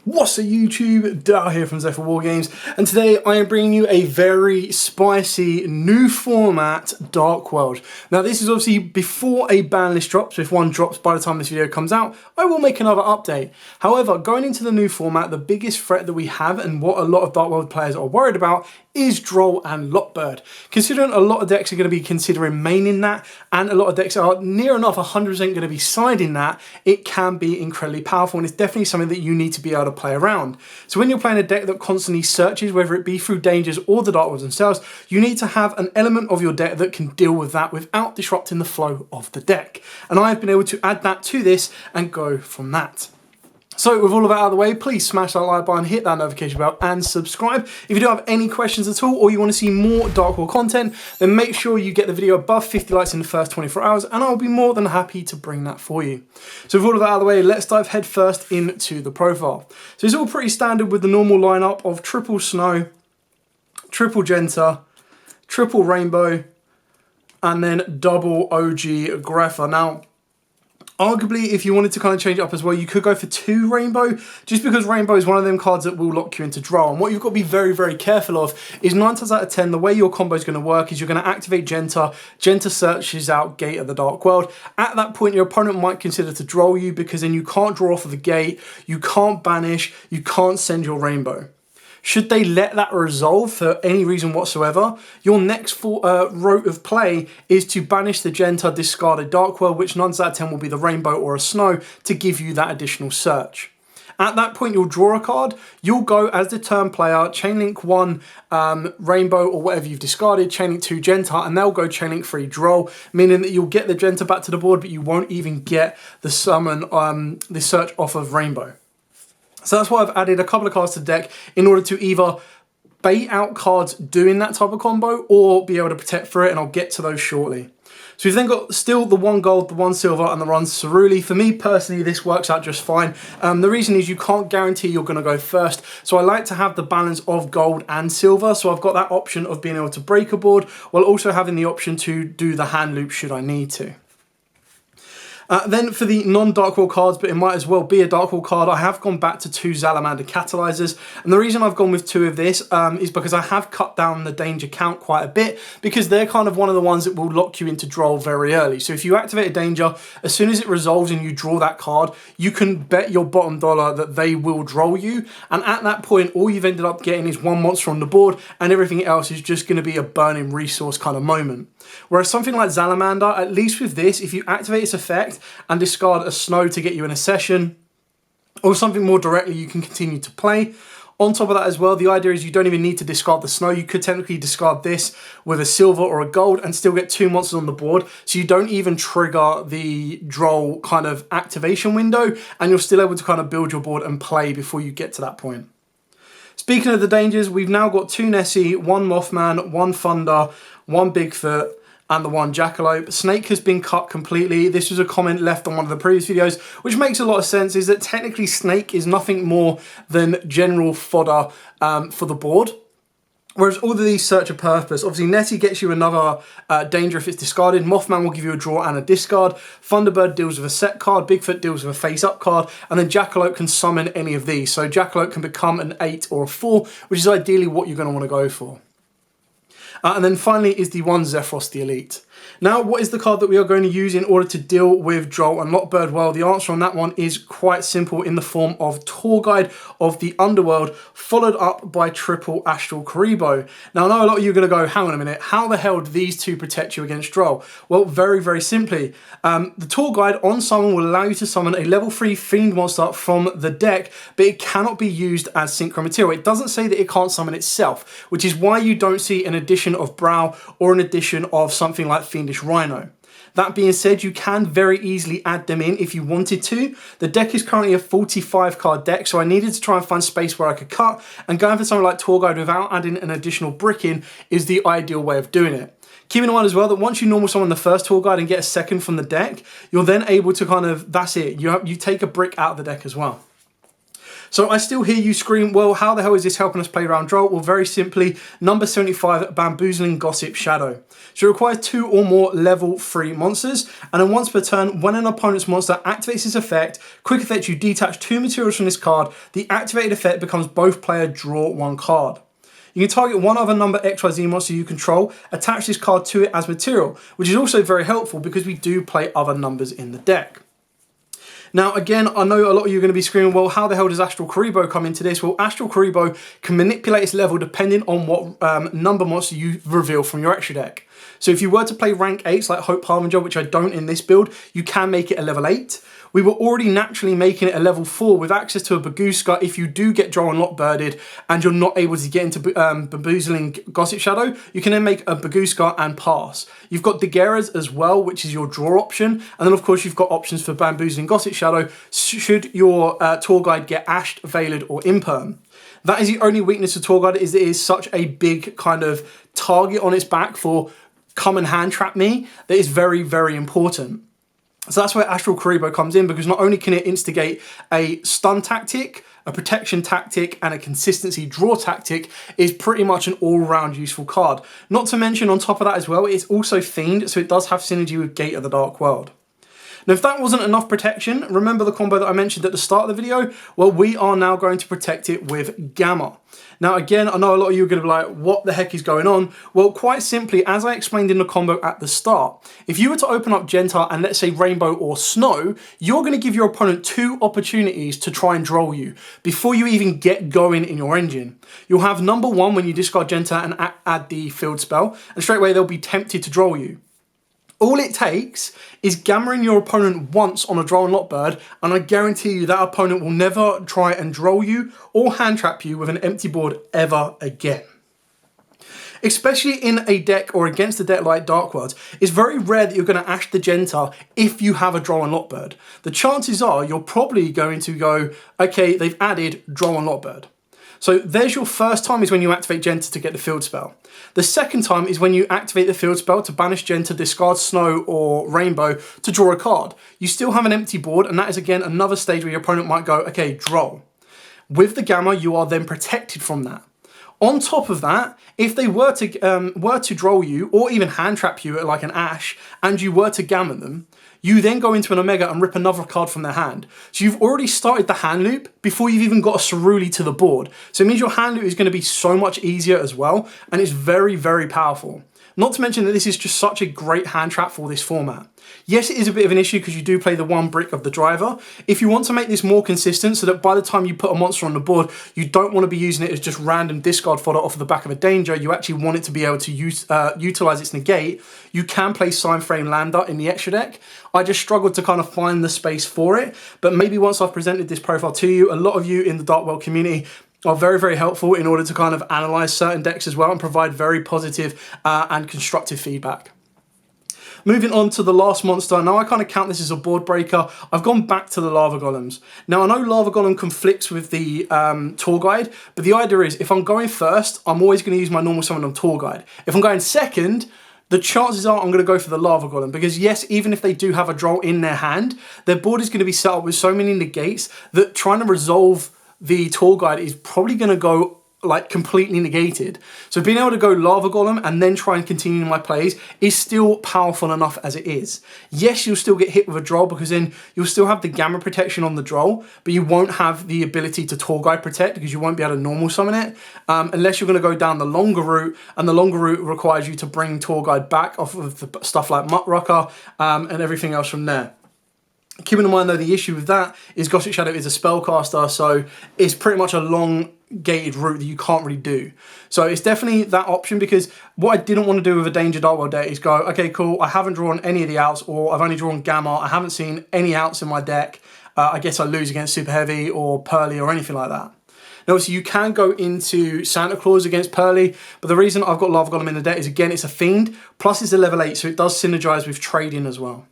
What's up YouTube, Dar here from Zephyr War Games, and today I am bringing you a very spicy new format, DarkWorld. Now this is obviously before a ban list drops, so if one drops by the time this video comes out, I will make another update. However, going into the new format, the biggest threat that we have and what a lot of DarkWorld players are worried about is Droll and Lockbird. Considering a lot of decks are going to be considering maining that, and a lot of decks are near enough 100% going to be siding that, it can be incredibly powerful, and it's definitely something that you need to be able to play around. So when you're playing a deck that constantly searches, whether it be through dangers or the DarkWorlds themselves, you need to have an element of your deck that can deal with that without disrupting the flow of the deck. And I've been able to add that to this and go from that. So with all of that out of the way, please smash that like button, hit that notification bell and subscribe. If you do have any questions at all or you want to see more DarkWorld content, then make sure you get the video above 50 likes in the first 24 hours and I'll be more than happy to bring that for you. So with all of that out of the way, let's dive head first into the profile. So it's all pretty standard with the normal lineup of triple snow, triple Genta, triple rainbow, and then double OG Grepher. Now, arguably, if you wanted to kind of change it up as well, you could go for 2 rainbow, just because rainbow is one of them cards that will lock you into Droll. And what you've got to be very, very careful of is 9 times out of 10, the way your combo is going to work is you're going to activate Genta. Genta searches out Gate of the DarkWorld. At that point, your opponent might consider to Droll you because then you can't draw off of the gate, you can't banish, you can't send your rainbow. Should they let that resolve for any reason whatsoever, your next route of play is to banish the Genta, discard a DarkWorld, which 9 out of 10 will be the rainbow or a snow, to give you that additional search. At that point, you'll draw a card, you'll go as the turn player, chainlink 1 rainbow or whatever you've discarded, chainlink 2 Genta, and they'll go chainlink 3 Droll, meaning that you'll get the Genta back to the board, but you won't even get the summon, the search off of rainbow. So that's why I've added a couple of cards to the deck in order to either bait out cards doing that type of combo or be able to protect for it, and I'll get to those shortly. So we've then got still the 1 gold, the 1 silver, and the 1 Cerulli. For me personally, this works out just fine. The reason is you can't guarantee you're going to go first, so I like to have the balance of gold and silver, so I've got that option of being able to break a board while also having the option to do the hand loop should I need to. Then for the non-DarkWorld cards, but it might as well be a DarkWorld card, I have gone back to 2 Salamander Catalyzers. And the reason I've gone with 2 of this is because I have cut down the danger count quite a bit, because they're kind of one of the ones that will lock you into Droll very early. So if you activate a danger, as soon as it resolves and you draw that card, you can bet your bottom dollar that they will Droll you. And at that point, all you've ended up getting is 1 monster on the board, and everything else is just going to be a burning resource kind of moment. Whereas something like Salamander, at least with this, if you activate its effect and discard a snow to get you in a session, or something more directly you can continue to play. On top of that as well, the idea is you don't even need to discard the snow. You could technically discard this with a silver or a gold and still get 2 monsters on the board, so you don't even trigger the Droll kind of activation window, and you're still able to kind of build your board and play before you get to that point. Speaking of the dangers, we've now got 2 Nessie, 1 Mothman, 1 Thunder, 1 Bigfoot, and the 1 Jackalope. Snake has been cut completely. This was a comment left on one of the previous videos, which makes a lot of sense, is that technically Snake is nothing more than general fodder for the board. Whereas all of these search a purpose. Obviously, Nessie gets you another danger if it's discarded. Mothman will give you a draw and a discard. Thunderbird deals with a set card. Bigfoot deals with a face-up card. And then Jackalope can summon any of these. So Jackalope can become an 8 or a 4, which is ideally what you're going to want to go for. And then finally is the 1 Zephyros the Elite. Now, what is the card that we are going to use in order to deal with Droll and Lockbird? Well, the answer on that one is quite simple, in the form of Tour Guide of the Underworld, followed up by triple Astral Karibo. Now, I know a lot of you are going to go, hang on a minute, how the hell do these 2 protect you against Droll? Well, very, very simply. The Tour Guide on summon will allow you to summon a level 3 Fiend monster from the deck, but it cannot be used as synchro material. It doesn't say that it can't summon itself, which is why you don't see an addition of Brow or an addition of something like Fiendish Rhino. That being said, you can very easily add them in if you wanted to. The deck is currently a 45 card deck, so I needed to try and find space where I could cut, and going for something like Tour Guide without adding an additional brick in is the ideal way of doing it. Keep in mind as well that once you normal summon the first Tour Guide and get a second from the deck, you're then able to kind of, that's it, you take a brick out of the deck as well. So I still hear you scream, well, how the hell is this helping us play round Droll? Well, very simply, number 75, Bamboozling Gossip Shadow. So it requires 2 or more level 3 monsters, and then once per turn, when an opponent's monster activates this effect, quick effect, you detach 2 materials from this card. The activated effect becomes both player draw 1 card. You can target one other number XYZ monster you control, attach this card to it as material, which is also very helpful because we do play other numbers in the deck. Now, again, I know a lot of you are going to be screaming, well, how the hell does Astral Karibo come into this? Well, Astral Karibo can manipulate its level depending on what number monster you reveal from your extra deck. So if you were to play rank 8s like Hope Harbinger, which I don't in this build, you can make it a level 8. We were already naturally making it a level 4 with access to a Baguska if you do get Droll and Lock Birded and you're not able to get into Bamboozling Gossip Shadow, you can then make a Baguska and pass. You've got Daguerreas as well, which is your draw option, and then of course you've got options for Bamboozling Gossip Shadow should your tour guide get ashed, veiled or imperm. That is the only weakness of tour guide, is it is such a big kind of target on its back for come and hand trap me that is very, very important. So that's where Astral Karibo comes in, because not only can it instigate a stun tactic, a protection tactic, and a consistency draw tactic, is pretty much an all-round useful card. Not to mention, on top of that as well, it's also Fiend, so it does have synergy with Gate of the Dark World. Now, if that wasn't enough protection, remember the combo that I mentioned at the start of the video? Well, we are now going to protect it with Gamma. Now, again, I know a lot of you are going to be like, what the heck is going on? Well, quite simply, as I explained in the combo at the start, if you were to open up Gentar and let's say Rainbow or Snow, you're going to give your opponent 2 opportunities to try and Droll you before you even get going in your engine. You'll have number 1 when you discard Gentar and add the field spell, and straight away they'll be tempted to Droll you. All it takes is gammering your opponent once on a Droll and Lock Bird, and I guarantee you that opponent will never try and Droll you or hand trap you with an empty board ever again. Especially in a deck or against a deck like DarkWorld, it's very rare that you're going to ash the Gentar if you have a Droll and Lock Bird. The chances are you're probably going to go, okay, they've added Droll and Lock Bird. So there's your first time, is when you activate Gentar to get the field spell. The second time is when you activate the field spell to banish Gentar, discard Snow or Rainbow to draw a card. You still have an empty board, and that is again another stage where your opponent might go, okay, Droll. With the Gamma, you are then protected from that. On top of that, if they were to Droll you or even hand trap you at like an Ash, and you were to Gamma them, you then go into an Omega and rip another card from their hand. So you've already started the hand loop before you've even got a Ceruli to the board. So it means your hand loop is going to be so much easier as well, and it's very, very powerful. Not to mention that this is just such a great hand trap for this format. Yes, it is a bit of an issue because you do play the 1 brick of the driver. If you want to make this more consistent so that by the time you put a monster on the board, you don't want to be using it as just random discard fodder off of the back of a danger, you actually want it to be able to utilize its negate, you can play Sign Frame Lambda in the extra deck. I just struggled to kind of find the space for it, but maybe once I've presented this profile to you, a lot of you in the DarkWorld community are very, very helpful in order to kind of analyze certain decks as well and provide very positive and constructive feedback. Moving on to the last monster. Now I kind of count this as a board breaker. I've gone back to the Lava Golems. Now I know Lava Golem conflicts with the Tour Guide, but the idea is if I'm going first, I'm always going to use my normal summon on Tour Guide. If I'm going second, the chances are I'm going to go for the Lava Golem, because yes, even if they do have a Droll in their hand, their board is going to be set up with so many negates that trying to resolve the Tour Guide is probably going to go like completely negated. So being able to go Lava Golem and then try and continue my plays is still powerful enough as it is. Yes, you'll still get hit with a Droll because then you'll still have the Gamma protection on the Droll, but you won't have the ability to Tour Guide protect because you won't be able to normal summon it unless you're going to go down the longer route, and the longer route requires you to bring Tour Guide back off of the stuff like Muttrucker and everything else from there. Keeping in mind though, the issue with that is Gossip Shadow is a spellcaster, so it's pretty much a long gated route that you can't really do. So it's definitely that option, because what I didn't want to do with a Danger DarkWorld deck is go, okay, cool, I haven't drawn any of the outs, or I've only drawn Gamma, I haven't seen any outs in my deck, I guess I lose against Super Heavy or Pearly or anything like that. Now obviously you can go into Santa Claus against Pearly, but the reason I've got Lava Golem in the deck is, again, it's a Fiend, plus it's a level 8, so it does synergize with trading as well.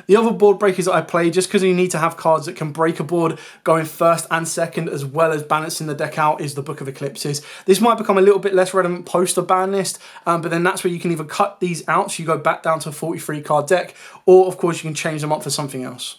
The other board breakers that I play, just because you need to have cards that can break a board going first and second as well as balancing the deck out, is the Book of Eclipses. This might become a little bit less relevant post the ban list, but then that's where you can either cut these out so you go back down to a 43 card deck, or of course you can change them up for something else.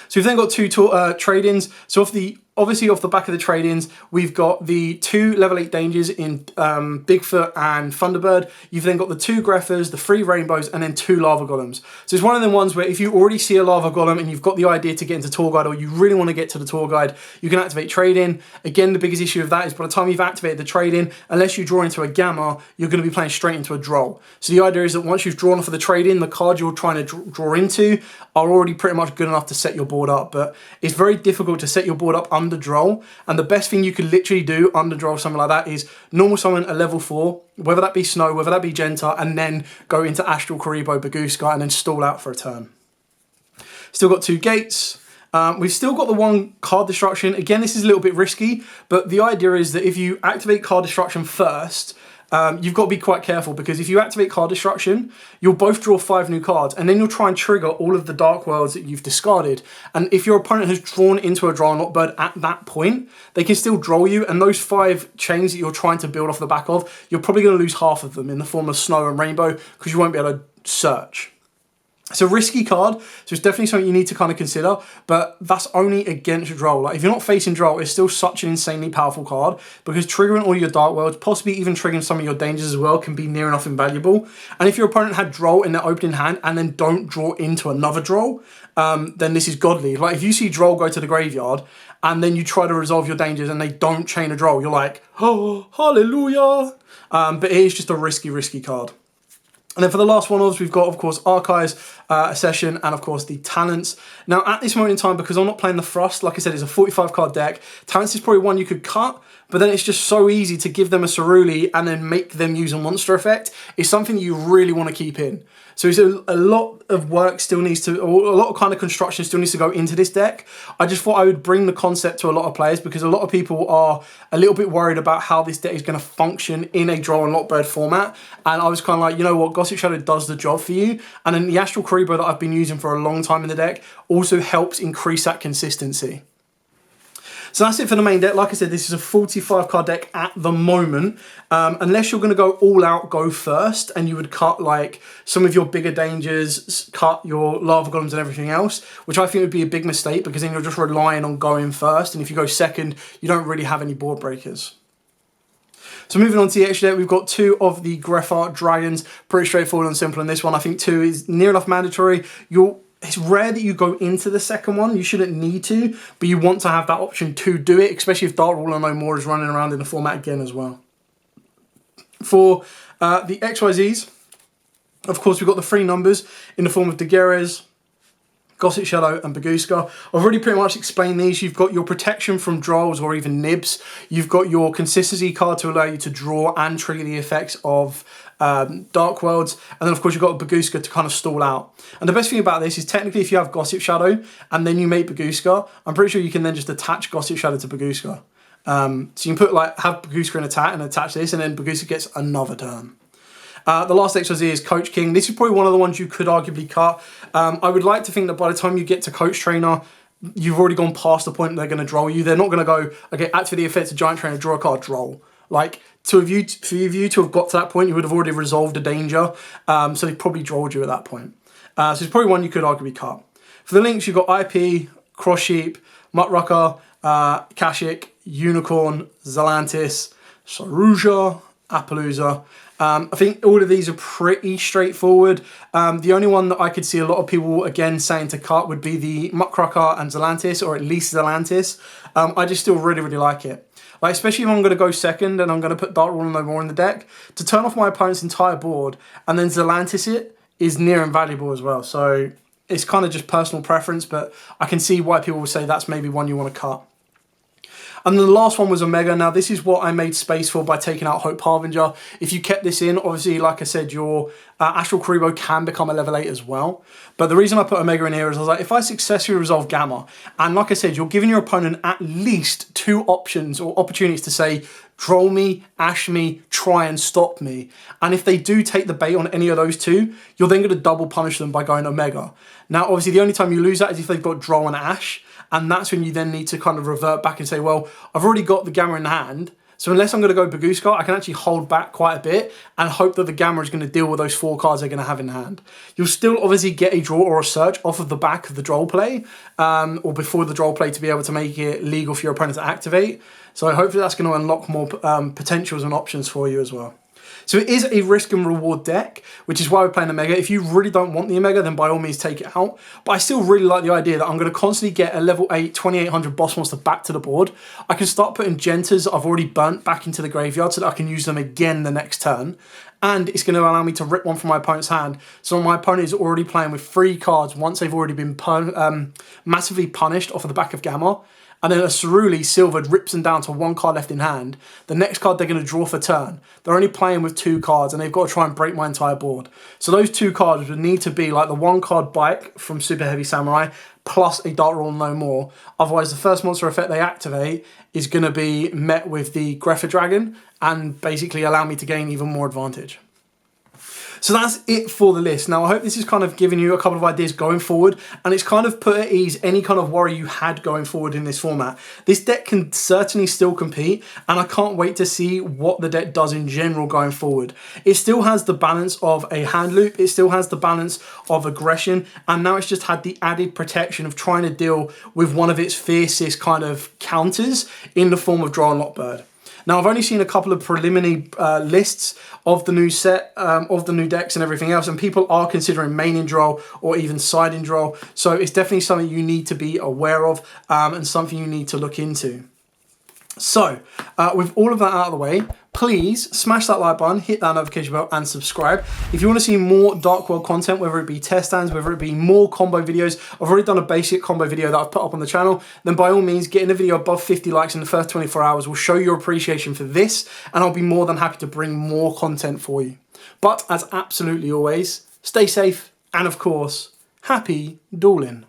So we've then got 2 trade-ins. So off the obviously off the back of the trade-ins, we've got the 2 level 8 dangers in Bigfoot and Thunderbird. You've then got the 2 Greffers, the 3 Rainbows, and then 2 Lava Golems. So it's one of them ones where if you already see a Lava Golem and you've got the idea to get into Tour Guide, or you really want to get to the Tour Guide, you can activate trade-in. Again, the biggest issue of that is by the time you've activated the trade-in, unless you draw into a Gamma, you're going to be playing straight into a Droll. So the idea is that once you've drawn off of the trade-in, the cards you're trying to draw into are already pretty much good enough to set your board up. But it's very difficult to set your board up under Droll, and the best thing you could literally do under Droll, something like that, is normal summon a level 4, whether that be Snow, whether that be Genta, and then go into Astral, Karibo, Baguska, and then stall out for a turn. Still got 2 gates. We've still got the 1 card destruction. Again, this is a little bit risky, but the idea is that if you activate card destruction first, you've got to be quite careful, because if you activate card destruction, you'll both draw 5 new cards, and then you'll try and trigger all of the Dark Worlds that you've discarded. And if your opponent has drawn into a Droll Not Bird at that point, they can still Droll you, and those 5 chains that you're trying to build off the back of, you're probably going to lose half of them in the form of Snow and Rainbow, because you won't be able to search. It's a risky card, so it's definitely something you need to kind of consider, but that's only against Droll. Like, if you're not facing Droll, it's still such an insanely powerful card, because triggering all your Dark Worlds, possibly even triggering some of your dangers as well, can be near enough invaluable. And if your opponent had Droll in their opening hand and then don't draw into another Droll, then this is godly. Like, if you see Droll go to the graveyard and then you try to resolve your dangers and they don't chain a Droll, you're like, oh, hallelujah. But it is just a risky card. And then for the last one, we've got, of course, Archives, Accession, and, of course, the Talents. Now, at this moment in time, because I'm not playing the Thrust, like I said, it's a 45-card deck, Talents is probably one you could cut, but then it's just so easy to give them a Ceruli and then make them use a monster effect. It's something you really want to keep in. So it's a lot of work still needs to, or a lot of kind of construction still needs to go into this deck. I just thought I would bring the concept to a lot of players, because a lot of people are a little bit worried about how this deck is going to function in a Droll and Not Bird format. And I was kind of like, you know what, Gossip Shadow does the job for you. And then the Astral Karibo that I've been using for a long time in the deck also helps increase that consistency. So that's it for the main deck. Like I said, this is a 45 card deck at the moment. Unless you're going to go all out, go first, and you would cut like some of your bigger dangers, cut your Lava Golems and everything else, which I think would be a big mistake, because then you're just relying on going first. And if you go second, you don't really have any board breakers. So moving on to the extra deck, we've got 2 of the Greffa Dragons. Pretty straightforward and simple in this one. I think 2 is near enough mandatory. It's rare that you go into the second one. You shouldn't need to, but you want to have that option to do it, especially if DarkWorld and No More is running around in the format again as well. For the XYZs, of course, we've got the 3 numbers in the form of Daguerres, Gossip Shadow, and Baguska. I've already pretty much explained these. You've got your protection from Drolls or even Nibs. You've got your consistency card to allow you to draw and trigger the effects of Dark Worlds, and then of course you've got Baguska to kind of stall out. And the best thing about this is technically if you have Gossip Shadow and then you make Baguska, I'm pretty sure you can then just attach Gossip Shadow to Baguska. So you can put have Baguska in attack and attach this, and then Baguska gets another turn. The last XYZ is Coach King. This is probably one of the ones you could arguably cut. I would like to think that by the time you get to Coach Trainer, you've already gone past the point they're going to Droll you. They're not going to go, okay, activate the effects of Giant Trainer, draw a card, Droll. Like, for you to have got to that point, you would have already resolved a danger. So they probably Drolled you at that point. So it's probably one you could arguably cut. For the links, you've got IP, Cross Sheep, Muttrucker, Kashik, Unicorn, Zalantis, Saruja, Appaloosa. I think all of these are pretty straightforward. The only one that I could see a lot of people, again, saying to cut would be the Muttrucker and Zalantis, or at least Zalantis. I just still really, really like it. Like, especially if I'm going to go second and I'm going to put DarkWorld and No More in the deck, to turn off my opponent's entire board and then Zalantis it is near invaluable as well. So it's kind of just personal preference, but I can see why people will say that's maybe one you want to cut. And then the last one was Omega. Now, this is what I made space for by taking out Hope Harbinger. If you kept this in, obviously, like I said, your Astral Karibo can become a level 8 as well. But the reason I put Omega in here is I was like, if I successfully resolve Gamma, and like I said, you're giving your opponent at least 2 options or opportunities to say, Droll me, Ash me, try and stop me. And if they do take the bait on any of those 2, you're then going to double punish them by going Omega. Now, obviously, the only time you lose that is if they've got Droll and Ash. And that's when you then need to kind of revert back and say, well, I've already got the Gamma in hand, So unless I'm going to go Bagooska, I can actually hold back quite a bit and hope that the Gamma is going to deal with those 4 cards they're going to have in hand. You'll still obviously get a draw or a search off of the back of the Droll play, or before the Droll play, to be able to make it legal for your opponent to activate. So hopefully that's going to unlock more potentials and options for you as well. So it is a risk and reward deck, which is why we're playing the Omega. If you really don't want the Omega, then by all means take it out. But I still really like the idea that I'm going to constantly get a level 8 2800 boss monster back to the board. I can start putting Gentas I've already burnt back into the graveyard so that I can use them again the next turn. And it's going to allow me to rip one from my opponent's hand. So my opponent is already playing with 3 cards once they've already been massively punished off of the back of Gamma. And then a Ceruli Silvered rips them down to 1 card left in hand. The next card they're going to draw for turn. They're only playing with 2 cards and they've got to try and break my entire board. So those 2 cards would need to be like the 1 card Bike from Super Heavy Samurai plus a DarkWorld No More. Otherwise the first monster effect they activate is going to be met with the Greffa Dragon and basically allow me to gain even more advantage. So that's it for the list. Now, I hope this is kind of giving you a couple of ideas going forward, and it's kind of put at ease any kind of worry you had going forward in this format. This deck can certainly still compete, and I can't wait to see what the deck does in general going forward. It still has the balance of a hand loop, it still has the balance of aggression, and now it's just had the added protection of trying to deal with one of its fiercest kind of counters in the form of Droll and Lockbird. Now, I've only seen a couple of preliminary lists of the new set, of the new decks and everything else, and people are considering main Droll or even side Droll. So it's definitely something you need to be aware of and something you need to look into. So, with all of that out of the way, please smash that like button, hit that notification bell and subscribe. If you want to see more DarkWorld content, whether it be test stands, whether it be more combo videos, I've already done a basic combo video that I've put up on the channel, then by all means, getting a video above 50 likes in the first 24 hours will show your appreciation for this, and I'll be more than happy to bring more content for you. But as absolutely always, stay safe and of course, happy dueling.